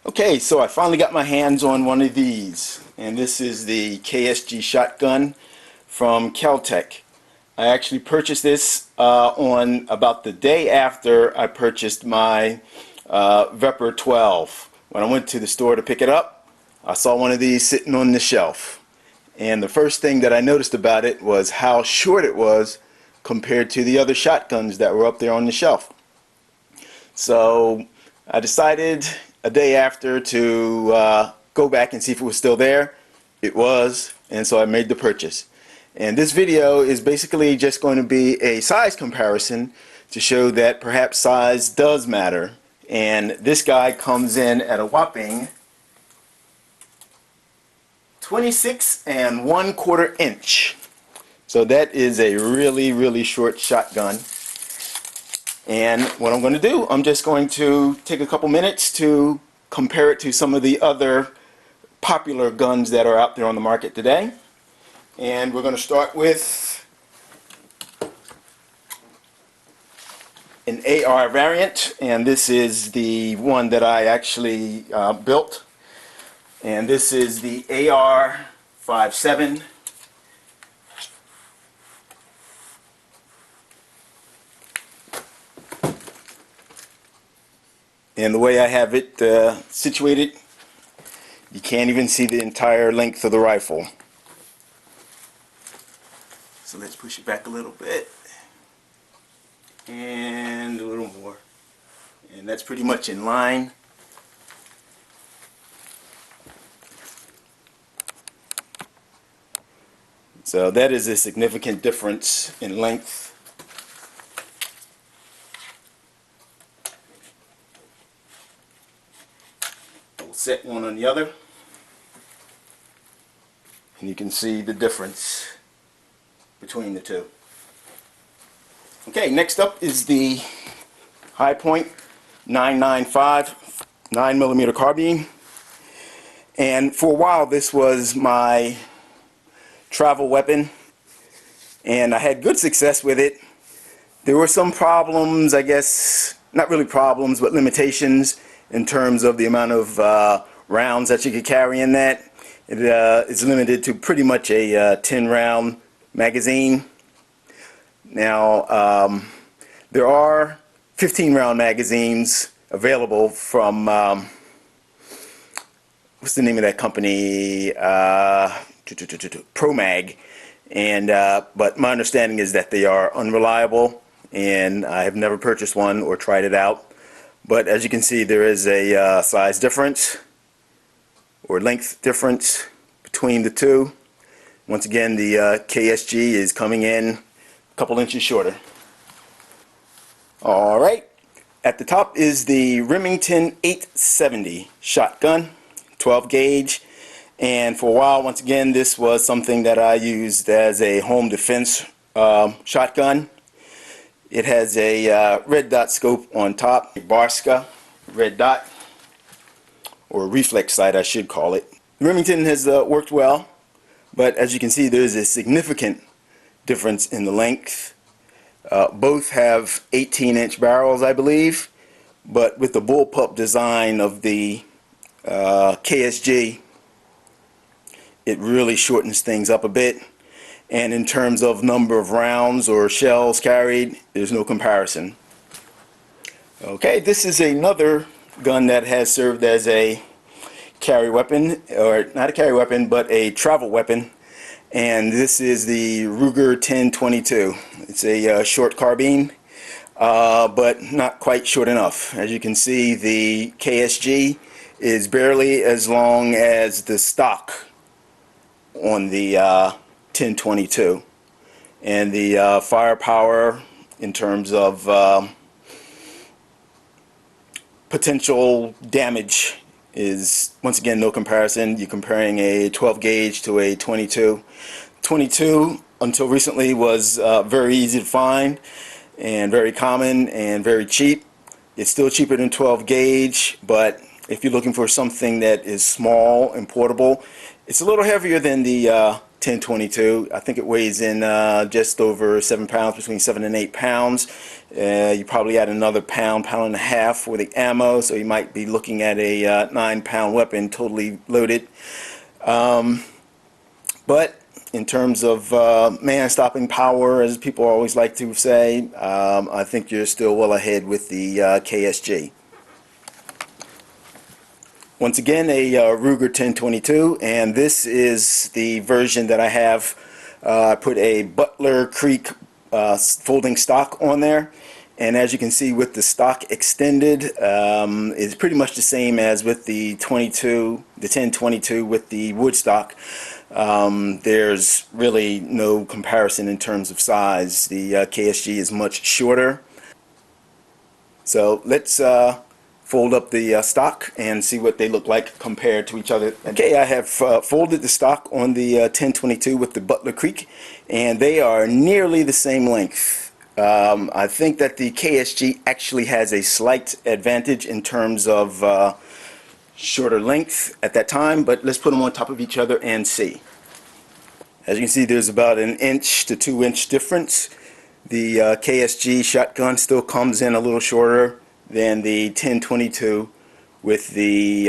Okay, so I finally got my hands on one of these, and this is the KSG shotgun from Caltech. I actually purchased this on about the day after I purchased my Vepr 12. When I went to the store to pick it up, I saw one of these sitting on the shelf. And the first thing that I noticed about it was how short it was compared to the other shotguns that were up there on the shelf. So I decided a day after to go back and see if it was still there. It was, and so I made the purchase. And this video is basically just going to be a size comparison to show that perhaps size does matter. And this guy comes in at a whopping 26 1/4 inch. So that is a really short shotgun. And what I'm going to do, I'm just going to take a couple minutes to compare it to some of the other popular guns that are out there on the market today. And we're going to start with an AR variant, and this is the one that I actually built. And this is the AR-57. And the way I have it situated, you can't even see the entire length of the rifle. So let's push it back a little bit. And a little more. And that's pretty much in line. So that is a significant difference in length. Set one on the other, and you can see the difference between the two. Okay, next up is the High Point 995 9mm carbine, and for a while this was my travel weapon, and I had good success with it. There were some problems, I guess, not really problems, but limitations in terms of the amount of rounds that you could carry in that. It is limited to pretty much a 10-round magazine. Now, there are 15-round magazines available from, what's the name of that company? ProMag. And, but my understanding is that they are unreliable, and I have never purchased one or tried it out. But as you can see, there is a size difference or length difference between the two. Once again, the KSG is coming in a couple inches shorter. Alright, at the top is the Remington 870 shotgun, 12 gauge. And for a while, once again, this was something that I used as a home defense shotgun. It has a red dot scope on top, a Barska red dot, or reflex sight I should call it. The Remington has worked well, but as you can see, there's a significant difference in the length. Both have 18-inch barrels, I believe, but with the bullpup design of the KSG, it really shortens things up a bit. And in terms of number of rounds or shells carried, there's no comparison. Okay, this is another gun that has served as a carry weapon, or not a carry weapon, but a travel weapon. And this is the Ruger 1022. It's a short carbine, but not quite short enough. As you can see, the KSG is barely as long as the stock on the 1022, and the firepower in terms of potential damage is once again no comparison. You're comparing a 12 gauge to a 22. 22 until recently was very easy to find and very common and very cheap. It's still cheaper than 12 gauge, but if you're looking for something that is small and portable, it's a little heavier than the 1022. I think it weighs in just over 7 pounds, between 7 and 8 pounds. You probably add another pound, pound and a half for the ammo, so you might be looking at a 9-pound weapon totally loaded. But in terms of man-stopping power, as people always like to say, I think you're still well ahead with the KSG. Once again, a Ruger 1022, and this is the version that I have. I put a Butler Creek folding stock on there, and as you can see with the stock extended, it's pretty much the same as with the 1022 with the wood stock. There's really no comparison in terms of size. The KSG is much shorter. So let's fold up the stock and see what they look like compared to each other. Okay, I have folded the stock on the 1022 with the Butler Creek, and they are nearly the same length. I think that the KSG actually has a slight advantage in terms of shorter length at that time, but let's put them on top of each other and see. As you can see, there's about an inch to 2-inch difference. The KSG shotgun still comes in a little shorter than the 1022 with the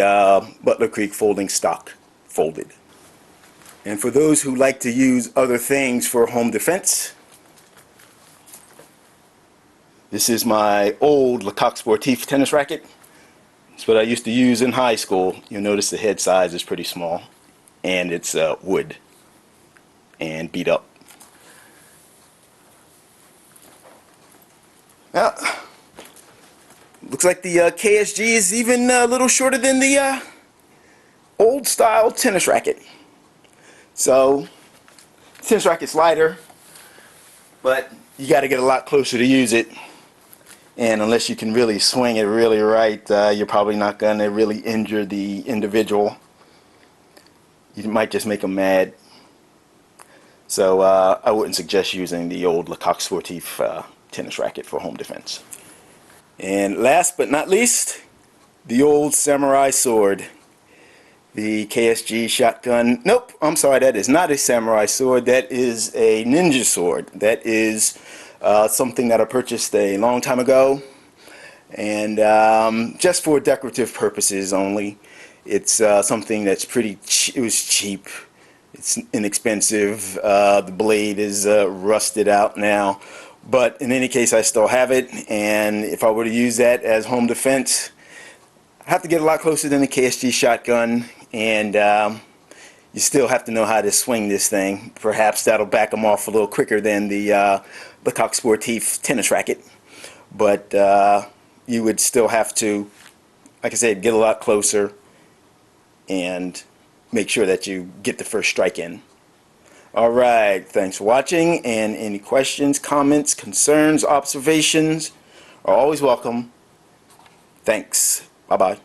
Butler Creek folding stock folded. And for those who like to use other things for home defense, this is my old Lecoq Sportif tennis racket. It's what I used to use in high school. You'll notice the head size is pretty small, and it's wood and beat up. Now, looks like the KSG is even a little shorter than the old style tennis racket. So, tennis racket's lighter, but you got to get a lot closer to use it. And unless you can really swing it really right, you're probably not going to really injure the individual. You might just make them mad. So I wouldn't suggest using the old Lecoq Sportif tennis racket for home defense. And last but not least, the old samurai sword. The KSG shotgun. Nope, I'm sorry, that is not a samurai sword. That is a ninja sword. That is something that I purchased a long time ago, and just for decorative purposes only. It's something that's it was cheap. It's inexpensive. The blade is rusted out now, but in any case, I still have it. And if I were to use that as home defense, I have to get a lot closer than the KSG shotgun, and you still have to know how to swing this thing. Perhaps that'll back them off a little quicker than the Lecoq Sportif tennis racket, but you would still have to, like I said, get a lot closer and make sure that you get the first strike in. Alright, thanks for watching, and any questions, comments, concerns, observations are always welcome. Thanks. Bye-bye.